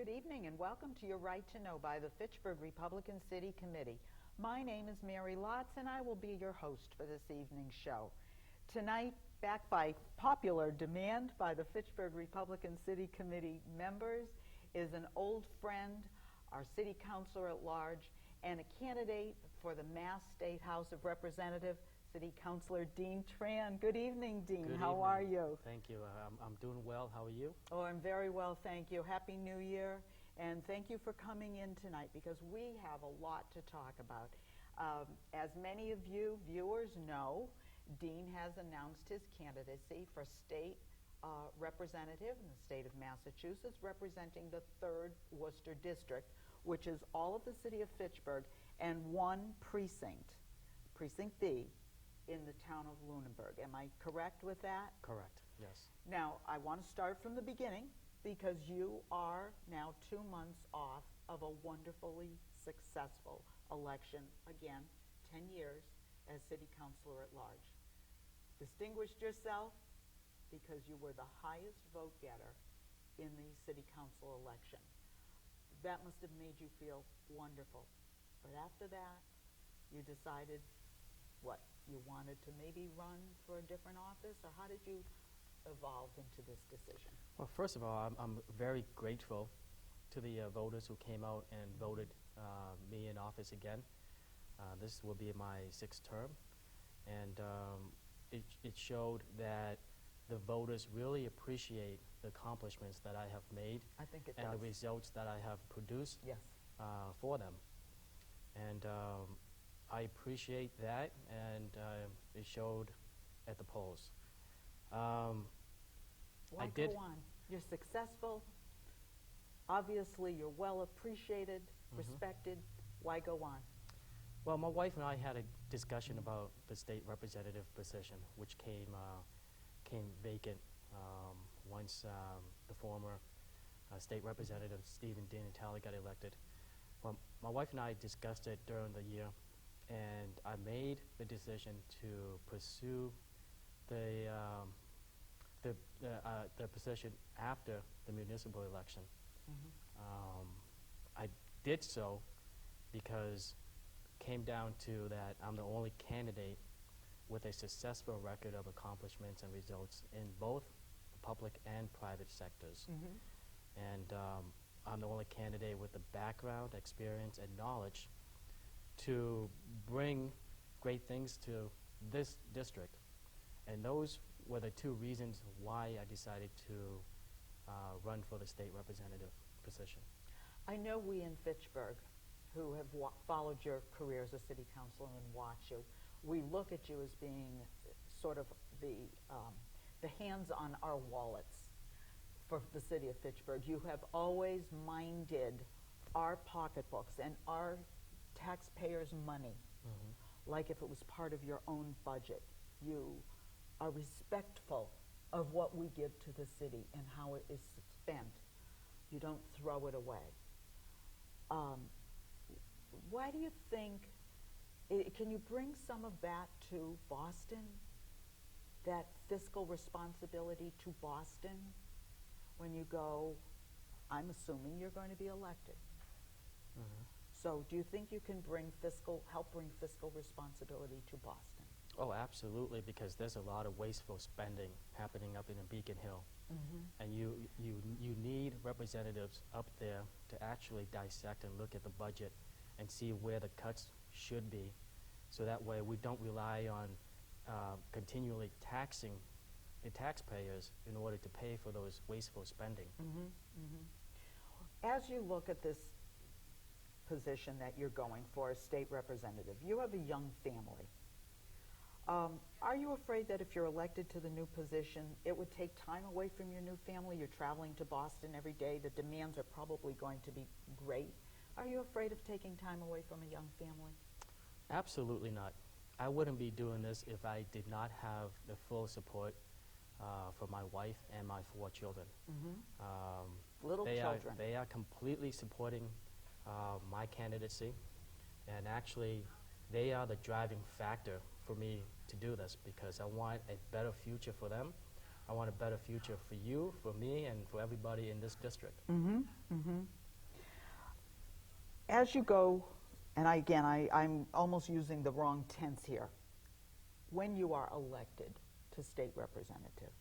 Good evening and welcome to Your Right to Know by the Fitchburg Republican City Committee. My name is Mary Lotze and I will be your host for this evening's show. Tonight, backed by popular demand by the Fitchburg Republican City Committee members, is an old friend, our City Councilor at large, and a candidate for the Mass State House of Representatives, City Councilor Dean Tran. Good evening, Dean. Good How evening. are you? Thank you. I'm doing well. How are you? Oh, I'm very well, thank you. Happy New Year, and thank you for coming in tonight because we have a lot to talk about. As many of you viewers know, Dean has announced his candidacy for state representative in the state of Massachusetts, representing the 3rd Worcester District, which is all of the city of Fitchburg and one precinct, Precinct B, in the town of Lunenburg. Am I correct with that? Correct, yes. Now, I want to start from the beginning because you are now 2 months off of a wonderfully successful election, again, 10 years as City Councilor at large. Distinguished yourself because you were the highest vote getter in the City Council election. That must have made you feel wonderful. But after that, you decided what? You wanted to maybe run for a different office, or how did you evolve into this decision? Well, first of all, I'm very grateful to the voters who came out and voted me in office again. This will be my 6th term, and it showed that the voters really appreciate the accomplishments that I have made. I think it and does. The results that I have produced Yes. for them. And I appreciate that, and it showed at the polls. Why go on? You're successful. Obviously, you're well appreciated, respected. Why go on? Well, my wife and I had a discussion about the state representative position, which came vacant once the former state representative, Stephen Dinatale, got elected. Well, my wife and I discussed it during the year, and I made the decision to pursue the position after the municipal election. I did so because it came down to that I'm the only candidate with a successful record of accomplishments and results in both the public and private sectors. And I'm the only candidate with the background, experience, and knowledge to bring great things to this district. And those were the 2 reasons why I decided to run for the state representative position. I know we in Fitchburg, who have followed your career as a city councilor and watch you, we look at you as being sort of the hands on our wallets for the city of Fitchburg. You have always minded our pocketbooks and our taxpayers' money like if it was part of your own budget. You are respectful of what we give to the city and how it is spent. You don't throw it away. Why do you think, can you bring some of that to Boston? That fiscal responsibility to Boston when you go, I'm assuming you're going to be elected. So do you think you can help bring fiscal responsibility to Boston? Oh, absolutely, because there's a lot of wasteful spending happening up in Beacon Hill. And you need representatives up there to actually dissect and look at the budget and see where the cuts should be, so that way we don't rely on continually taxing the taxpayers in order to pay for those wasteful spending. As you look at this position that you're going for as state representative, you have a young family. Are you afraid that if you're elected to the new position, it would take time away from your new family? You're traveling to Boston every day. The demands are probably going to be great. Are you afraid of taking time away from a young family? Absolutely not. I wouldn't be doing this if I did not have the full support for my wife and my 4 children. Little children. They are completely supporting my candidacy, and actually they are the driving factor for me to do this because I want a better future for them. I want a better future for you, for me, and for everybody in this district. As you go, and I'm almost using the wrong tense here, when you are elected to state representative,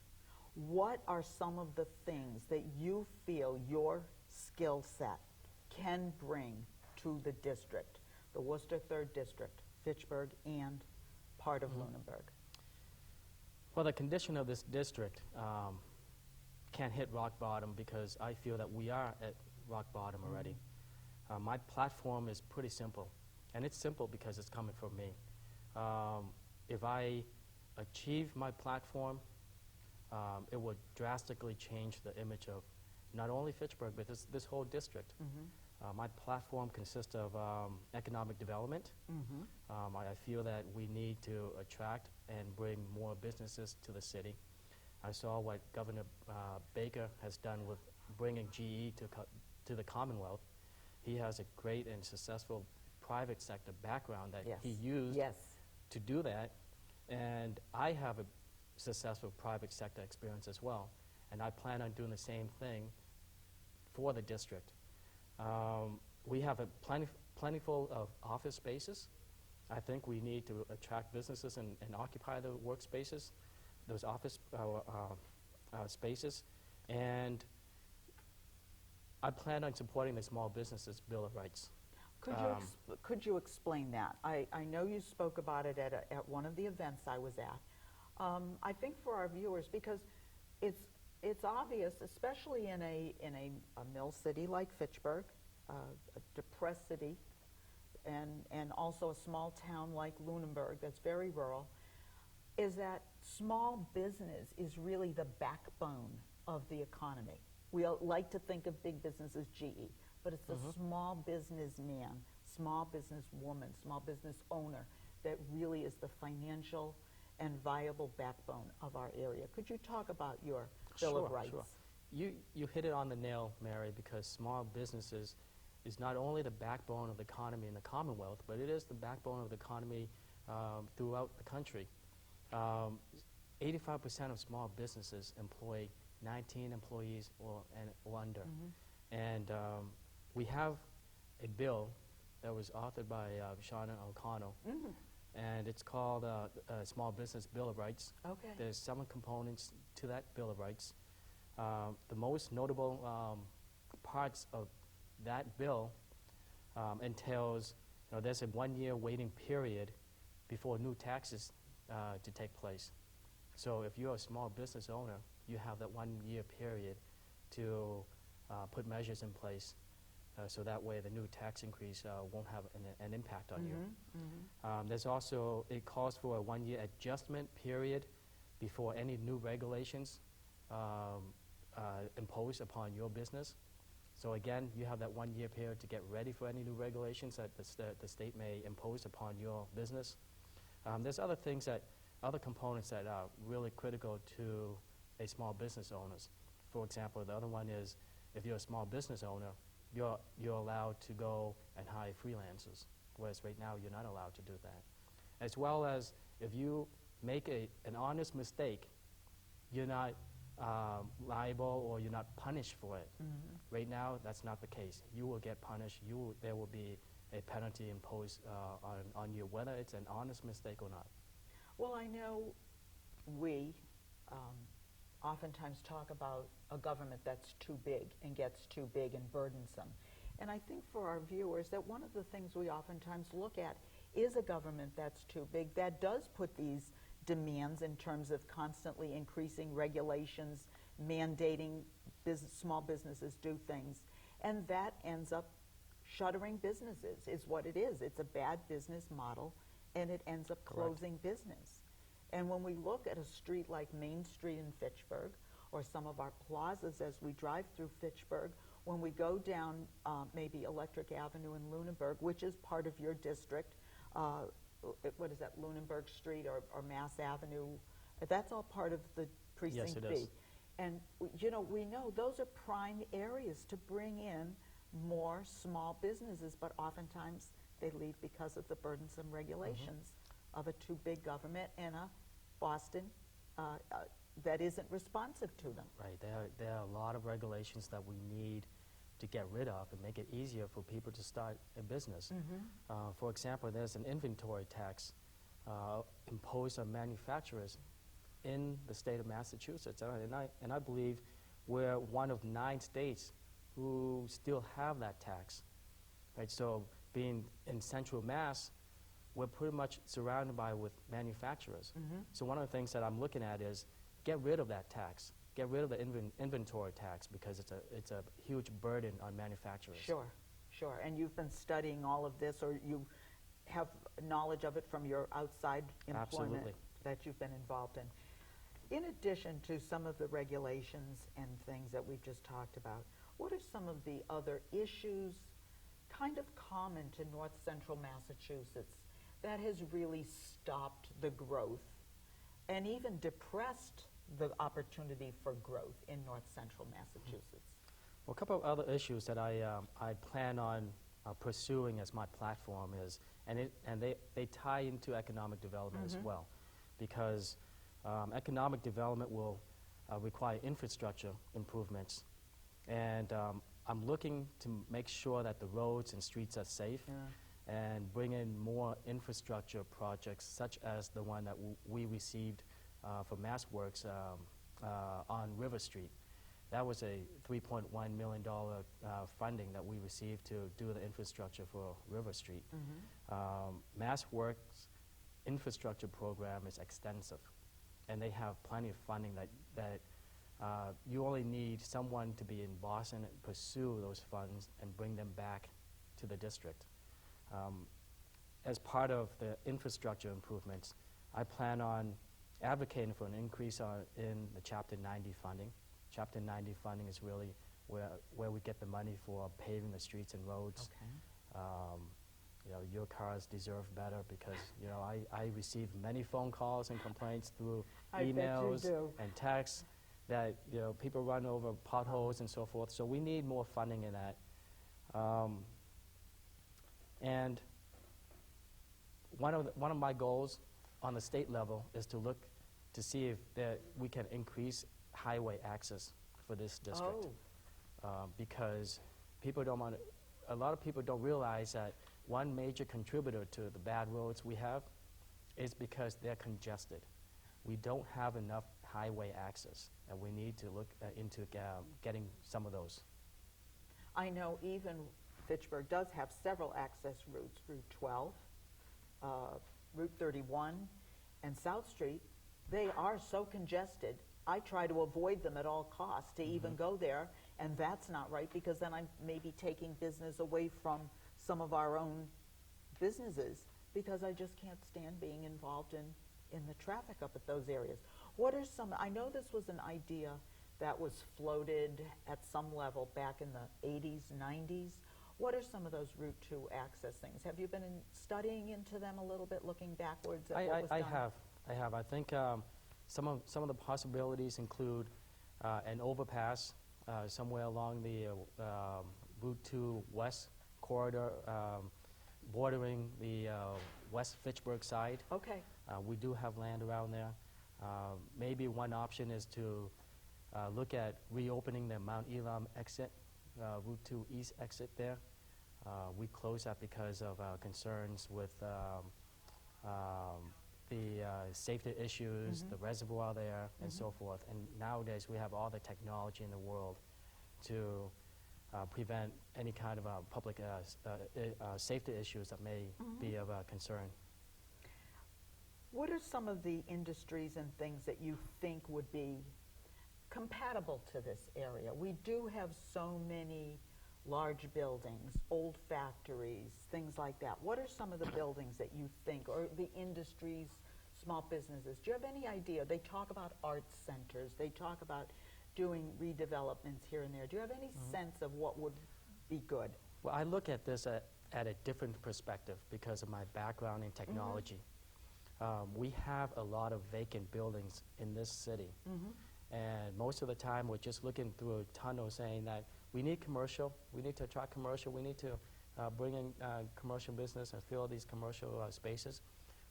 what are some of the things that you feel your skill set can bring to the district, the Worcester 3rd District, Fitchburg, and part of Lunenburg? Well, the condition of this district can't hit rock bottom because I feel that we are at rock bottom already. My platform is pretty simple, and it's simple because it's coming from me. If I achieve my platform, it would drastically change the image of not only Fitchburg, but this whole district. My platform consists of economic development. I feel that we need to attract and bring more businesses to the city. I saw what Governor Baker has done with bringing GE to the Commonwealth. He has a great and successful private sector background that he used to do that. And I have a successful private sector experience as well. And I plan on doing the same thing for the district. We have a plentiful of office spaces. I think we need to attract businesses and occupy the workspaces, those office spaces. And I plan on supporting the Small Businesses Bill of Rights. Could you explain that? I know you spoke about it at one of the events I was at. I think for our viewers, because it's obvious, especially in a mill city like Fitchburg, a depressed city, and also a small town like Lunenburg that's very rural, is that small business is really the backbone of the economy. We like to think of big business as GE, but it's the small business man, small business woman, small business owner that really is the financial and viable backbone of our area. Could you talk about your Bill of Rights? Sure. You hit it on the nail, Mary, because small businesses is not only the backbone of the economy in the Commonwealth, but it is the backbone of the economy throughout the country. 85% of small businesses employ 19 employees or under. And we have a bill that was authored by Shauna O'Connell, and it's called Small Business Bill of Rights. There's 7 components to that Bill of Rights. The most notable parts of that bill entails, there's a 1-year waiting period before new taxes to take place. So if you're a small business owner, you have that 1-year period to put measures in place so that way the new tax increase won't have an impact on you. There's also, it calls for a 1-year adjustment period before any new regulations imposed upon your business. So again, you have that 1-year period to get ready for any new regulations that the state may impose upon your business. There's other things other components that are really critical to a small business owners. For example, the other one is if you're a small business owner, you're allowed to go and hire freelancers, whereas right now you're not allowed to do that. As well as if you make an honest mistake, you're not liable or you're not punished for it. Right now, that's not the case. You will get punished. There will be a penalty imposed on you, whether it's an honest mistake or not. Well, I know we oftentimes talk about a government that's too big and gets too big and burdensome. And I think for our viewers that one of the things we oftentimes look at is a government that's too big that does put these demands in terms of constantly increasing regulations, mandating small businesses do things, and that ends up shuttering businesses is what it is. It's a bad business model, and it ends up closing business. And when we look at a street like Main Street in Fitchburg, or some of our plazas as we drive through Fitchburg, when we go down maybe Electric Avenue in Lunenburg, which is part of your district, what is that, Lunenburg Street or Mass Avenue, that's all part of the Precinct B. Is. And we know those are prime areas to bring in more small businesses, but oftentimes they leave because of the burdensome regulations of a too big government and a Boston that isn't responsive to them. Right, there are a lot of regulations that we need to get rid of and make it easier for people to start a business. For example, there's an inventory tax imposed on manufacturers in the state of Massachusetts, and I believe we're one of 9 states who still have that tax. Right, so being in central Mass, we're pretty much surrounded with manufacturers. So one of the things that I'm looking at is get rid of that tax. Get rid of the inventory tax because it's a huge burden on manufacturers. Sure, sure. And you've been studying all of this, or you have knowledge of it from your outside employment Absolutely. that you've been involved in. In addition to some of the regulations and things that we've just talked about, what are some of the other issues kind of common to north central Massachusetts that has really stopped the growth and even depressed the opportunity for growth in north central Massachusetts? Well, a couple of other issues that I plan on pursuing as my platform is, and they tie into economic development as well, because economic development will require infrastructure improvements, and I'm looking to make sure that the roads and streets are safe, and bring in more infrastructure projects such as the one that we received for MassWorks on River Street. That was a $3.1 million funding that we received to do the infrastructure for River Street. MassWorks infrastructure program is extensive, and they have plenty of funding that you only need someone to be in Boston and pursue those funds and bring them back to the district. As part of the infrastructure improvements, I plan on advocating for an increase in the Chapter 90 funding. Chapter 90 funding is really where we get the money for paving the streets and roads. You know, your cars deserve better because, you know, I receive many phone calls and complaints through emails and texts that, you know, people run over potholes and so forth. So we need more funding in that. And one of my goals on the state level is to look to see if we can increase highway access for this district. Because a lot of people don't realize that one major contributor to the bad roads we have is because they're congested. We don't have enough highway access, and we need to look into getting some of those. I know even Fitchburg does have several access routes, Route 12, Route 31, and South Street. They are so congested. I try to avoid them at all costs to even go there, and that's not right because then I'm maybe taking business away from some of our own businesses because I just can't stand being involved in the traffic up at those areas. What are some, I know this was an idea that was floated at some level back in the 80s, 90s. What are some of those Route 2 access things? Have you been studying into them a little bit, looking backwards at what was done? I have. I think some of the possibilities include an overpass somewhere along the Route 2 West corridor, bordering the West Fitchburg side. Okay. We do have land around there. Maybe one option is to look at reopening the Mount Elam exit, Route 2 East exit there. We closed that because of concerns with the safety issues, the reservoir there, and so forth. And nowadays we have all the technology in the world to prevent any kind of public safety issues that may be of concern. What are some of the industries and things that you think would be compatible to this area? We do have so many large buildings, old factories, things like that. What are some of the buildings that you think, or the industries, small businesses? Do you have any idea? They talk about arts centers. They talk about doing redevelopments here and there. Do you have any sense of what would be good? Well, I look at this at a different perspective because of my background in technology. We have a lot of vacant buildings in this city. And most of the time we're just looking through a tunnel saying that we need commercial, we need to attract commercial, we need to bring in commercial business and fill these commercial spaces.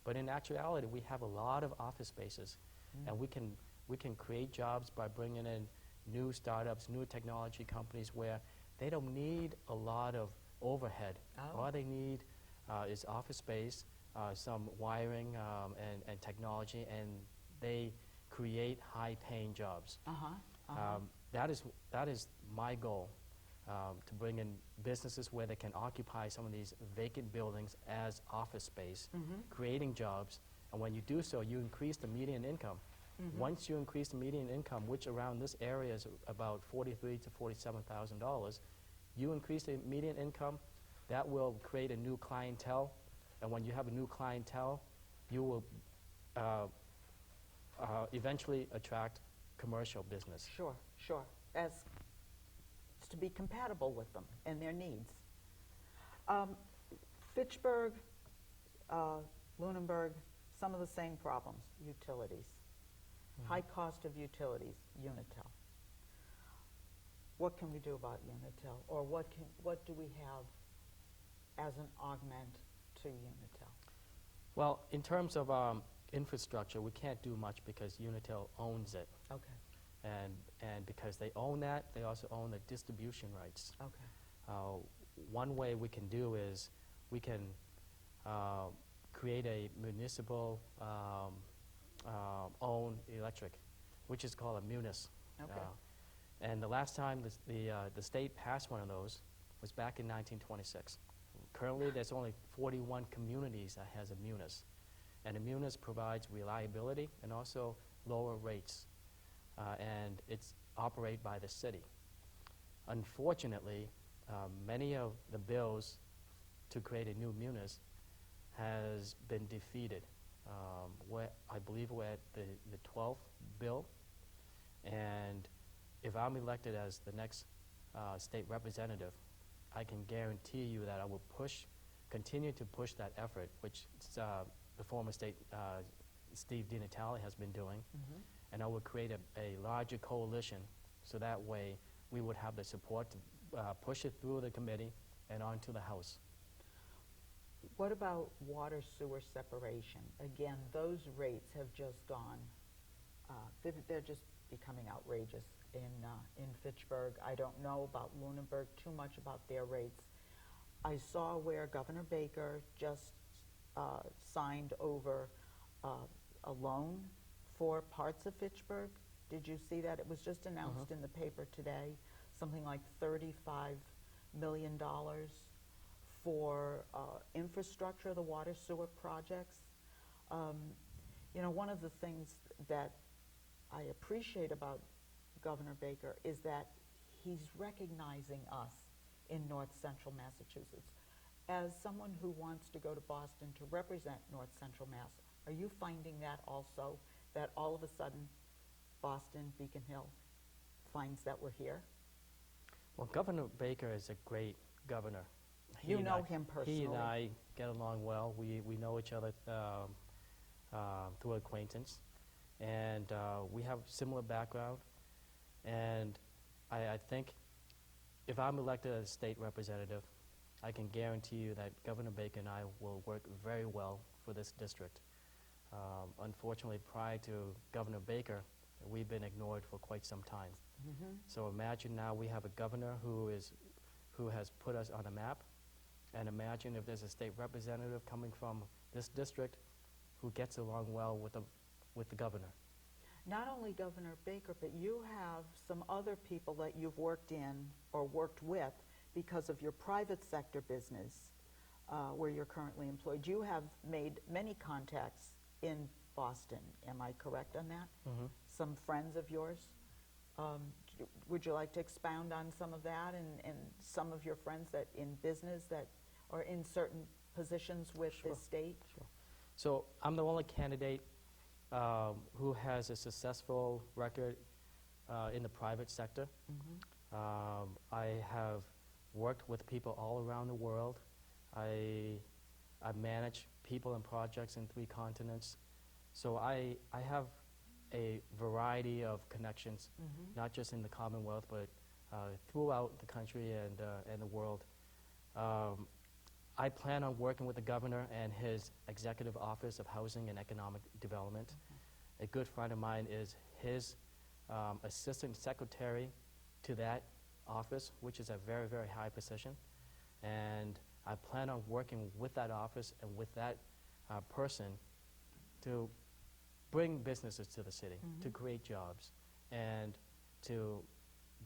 But in actuality, we have a lot of office spaces, and we We can create jobs by bringing in new startups, new technology companies where they don't need a lot of overhead. Oh. All they need is office space, some wiring and technology, and they create high-paying jobs. That is my goal, to bring in businesses where they can occupy some of these vacant buildings as office space, creating jobs. And when you do so, you increase the median income. Once you increase the median income, which around this area is about $43,000 to $47,000, you increase the median income, that will create a new clientele. And when you have a new clientele, you will eventually attract commercial business. Sure, sure. As to be compatible with them and their needs. Fitchburg, Lunenburg, some of the same problems, utilities. High cost of utilities, Unitil. What can we do about Unitil? Or what do we have as an augment to Unitil? Well, in terms of infrastructure, we can't do much because Unitil owns it. Okay, And because they own that, they also own the distribution rights. okay. One way we can do is we can create a municipal owned electric, which is called a munis. Okay. And the last time the state passed one of those was back in 1926. Currently, there's only 41 communities that has a munis. And a munis provides reliability and also lower rates. And it's operated by the city. Unfortunately, many of the bills to create a new munis has been defeated. I believe we're at the 12th bill, and if I'm elected as the next state representative, I can guarantee you that I will continue to push that effort, which the former state Steve DiNatale has been doing, and I will create a larger coalition, so that way we would have the support to push it through the committee and onto the House. What about water sewer separation? Again, those rates have just gone, they're just becoming outrageous in Fitchburg. I don't know about Lunenburg too much about their rates. I saw where Governor Baker just signed over a loan for parts of Fitchburg. Did you see that? It was just announced in the paper today, something like $35 million for infrastructure, the water sewer projects. You know, one of the things that I appreciate about Governor Baker is that he's recognizing us in North Central Massachusetts. As someone who wants to go to Boston to represent North Central Mass, are you finding that also, that all of a sudden Boston, Beacon Hill finds that we're here? Well, Governor Baker is a great governor. You know him personally. He and I get along well. We know each other through acquaintance, and we have similar background. And I think if I'm elected as state representative, I can guarantee you that Governor Baker and I will work very well for this district. Unfortunately, prior to Governor Baker, we've been ignored for quite some time. So imagine now we have a governor who has put us on the map, and imagine if there's a state representative coming from this district who gets along well with the governor. Not only Governor Baker, but you have some other people that you've worked in or worked with because of your private sector business where you're currently employed. You have made many contacts in Boston. Am I correct on that? Some friends of yours? Would you like to expound on some of that and some of your friends that in business that are in certain positions with the state? Sure. So I'm the only candidate who has a successful record in the private sector. I have worked with people all around the world. I manage people and projects in 3 continents. So I have a variety of connections, not just in the Commonwealth, but throughout the country and the world. I plan on working with the governor and his Executive Office of Housing and Economic Development. A good friend of mine is his assistant secretary to that office, which is a very, very high position. And I plan on working with that office and with that person to bring businesses to the city, to create jobs, and to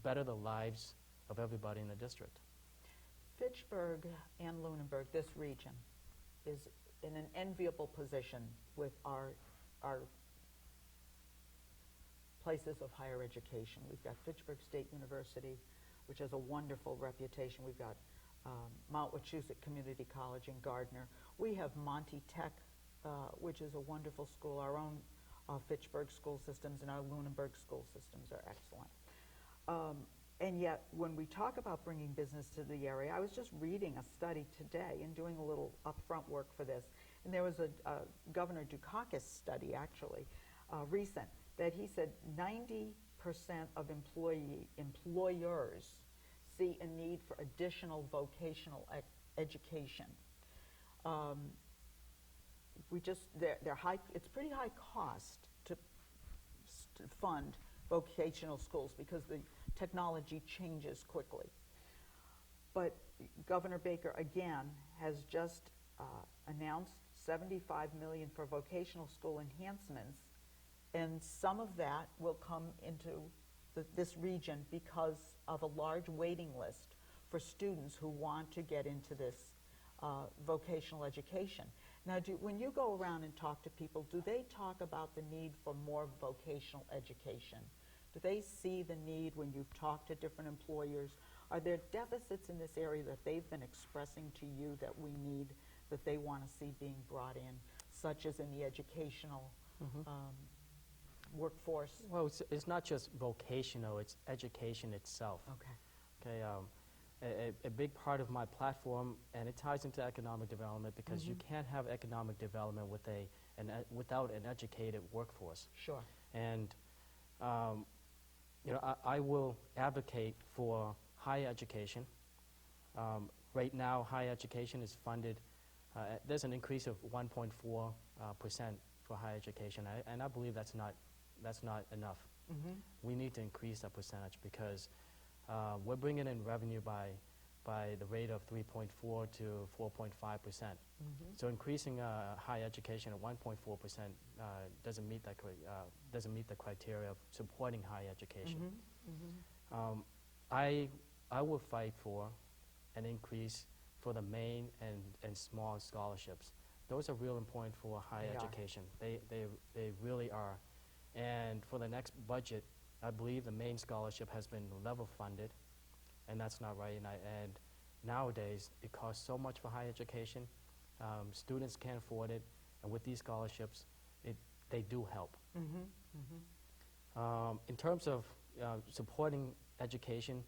better the lives of everybody in the district. Fitchburg and Lunenburg, this region, is in an enviable position with our places of higher education. We've got Fitchburg State University, which has a wonderful reputation. We've got Mount Wachusett Community College in Gardner. We have Monty Tech, which is a wonderful school. Our own Fitchburg school systems and our Lunenburg school systems are excellent. And yet, when we talk about bringing business to the area, I was just reading a study today and doing a little upfront work for this, and there was a Governor Dukakis study, actually, recent, that he said 90% of employers see a need for additional vocational education. They're high. It's pretty high cost to fund vocational schools because the technology changes quickly. But Governor Baker, again, has just announced $75 million for vocational school enhancements, and some of that will come into this region because of a large waiting list for students who want to get into this vocational education. Now, when you go around and talk to people, do they talk about the need for more vocational education? Do they see the need when you've talked to different employers? Are there deficits in this area that they've been expressing to you that we need, that they want to see being brought in, such as in the educational workforce? Well, it's not just vocational, it's education itself. Okay. Okay, a big part of my platform, and it ties into economic development, because you can't have economic development with without an educated workforce. Sure. And you know, I will advocate for higher education. Right now, higher education is funded. There's an increase of 1.4% for higher education, and I believe that's not enough. We need to increase that percentage because we're bringing in revenue by the rate of 3.4 to 4.5%. So increasing higher education at 1.4% doesn't meet the criteria of supporting higher education. I will fight for an increase for the main and small scholarships. Those are real important for higher education. They really are. And for the next budget, I believe the main scholarship has been level funded, and that's not right. And nowadays, it costs so much for higher education. Students can't afford it, and with these scholarships, they do help. In terms of supporting education,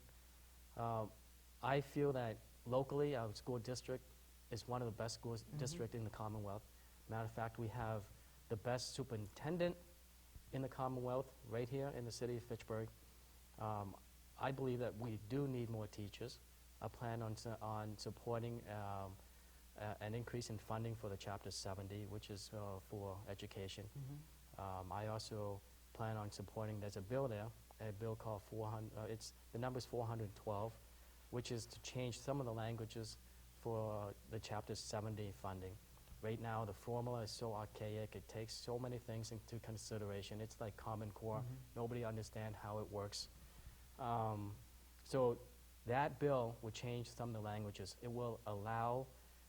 I feel that locally, our school district is one of the best school districts in the Commonwealth. Matter of fact, we have the best superintendent in the Commonwealth right here in the city of Fitchburg. I believe that we do need more teachers. I plan on supporting an increase in funding for the Chapter 70, which is for education. I also plan on supporting, there's a bill there, a bill called the number's 412, which is to change some of the languages for the Chapter 70 funding. Right now, the formula is so archaic. It takes so many things into consideration. It's like Common Core. Nobody understands how it works. So that bill will change some of the languages. It will allow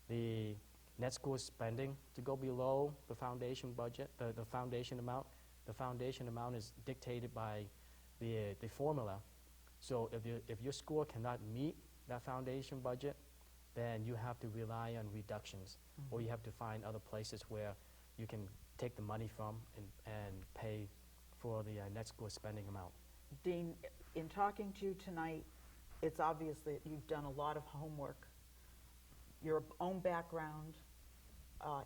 the net school spending to go below the foundation budget, the foundation amount. The foundation amount is dictated by the formula. So if your school cannot meet that foundation budget, then you have to rely on reductions, or you have to find other places where you can take the money from and pay for the net school spending amount. Dean, in talking to you tonight, it's obvious that you've done a lot of homework. Your own background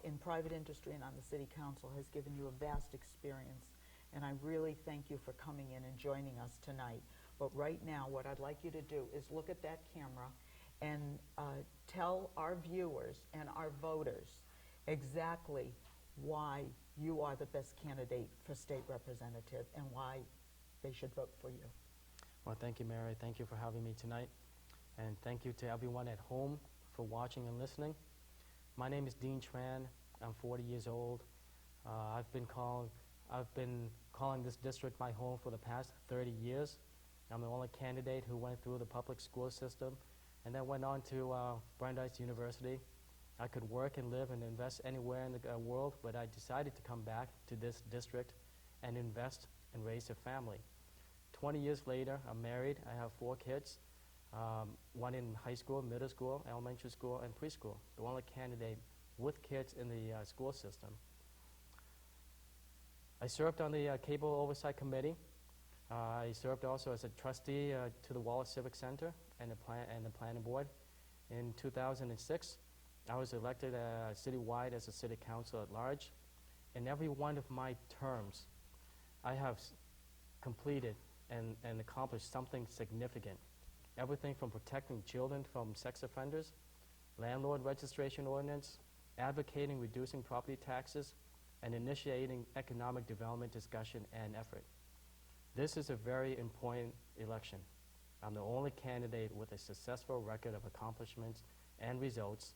in private industry and on the City Council has given you a vast experience, and I really thank you for coming in and joining us tonight. But right now, what I'd like you to do is look at that camera and tell our viewers and our voters exactly why you are the best candidate for state representative and why they should vote for you. Well, thank you, Mary. Thank you for having me tonight. And thank you to everyone at home for watching and listening. My name is Dean Tran. I'm 40 years old. I've been calling this district my home for the past 30 years. I'm the only candidate who went through the public school system and then went on to Brandeis University. I could work and live and invest anywhere in the world, but I decided to come back to this district and invest and raise a family. 20 years later, I'm married. I have 4 kids, one in high school, middle school, elementary school, and preschool. The only candidate with kids in the school system. I served on the Cable Oversight Committee. I served also as a trustee to the Wallace Civic Center and the Planning Board. In 2006, I was elected citywide as a city councilor at large. In every one of my terms, I have completed and accomplished something significant. Everything from protecting children from sex offenders, landlord registration ordinance, advocating reducing property taxes, and initiating economic development discussion and effort. This is a very important election. I'm the only candidate with a successful record of accomplishments and results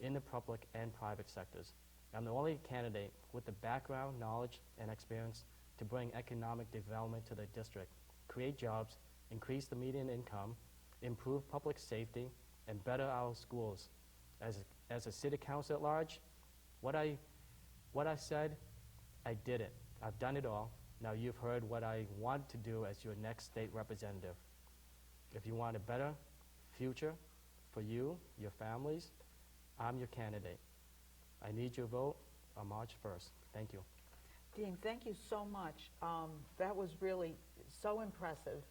in the public and private sectors. I'm the only candidate with the background, knowledge, and experience to bring economic development to the district, create jobs, increase the median income, improve public safety, and better our schools. As a city council at large, what I said, I did it. I've done it all. Now you've heard what I want to do as your next state representative. If you want a better future for you, your families, I'm your candidate. I need your vote on March 1st. Thank you. Dean, thank you so much. That was really so impressive.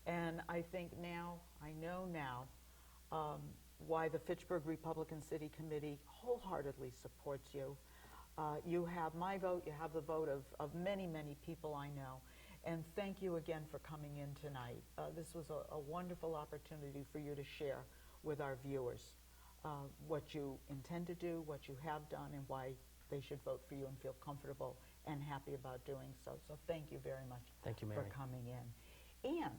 And I think now, I know now, why the Fitchburg Republican City Committee wholeheartedly supports you. You have my vote, you have the vote of many, many people I know. And thank you again for coming in tonight. This was a wonderful opportunity for you to share with our viewers what you intend to do, what you have done, and why they should vote for you and feel comfortable and happy about doing so. So thank you very much. Thank you, Mary. For coming in. And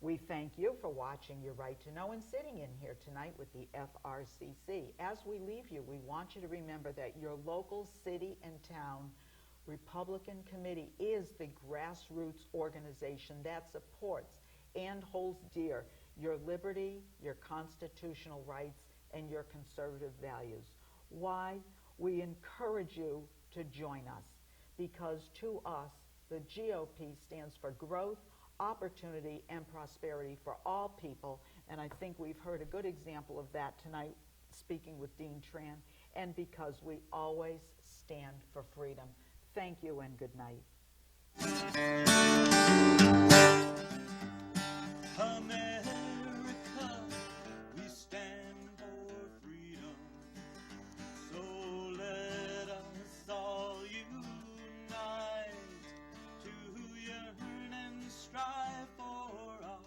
we thank you for watching Your Right to Know and sitting in here tonight with the FRCC. As we leave you, we want you to remember that your local city and town Republican Committee is the grassroots organization that supports and holds dear your liberty, your constitutional rights, and your conservative values. Why? We encourage you to join us because to us, the GOP stands for growth, opportunity, and prosperity for all people, and I think we've heard a good example of that tonight speaking with Dean Tran, and because we always stand for freedom. Thank you and good night. America, we stand for freedom, so let us all unite to yearn and strive for our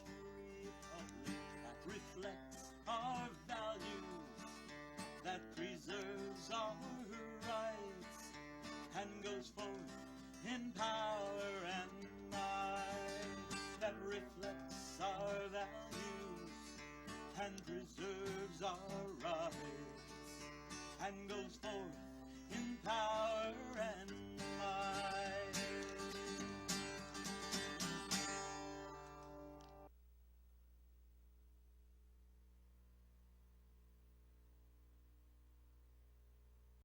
republic that reflects our values, that preserves our rights, and goes forth in power and might, that reflects our values and preserves our rights, and goes forth in power and might.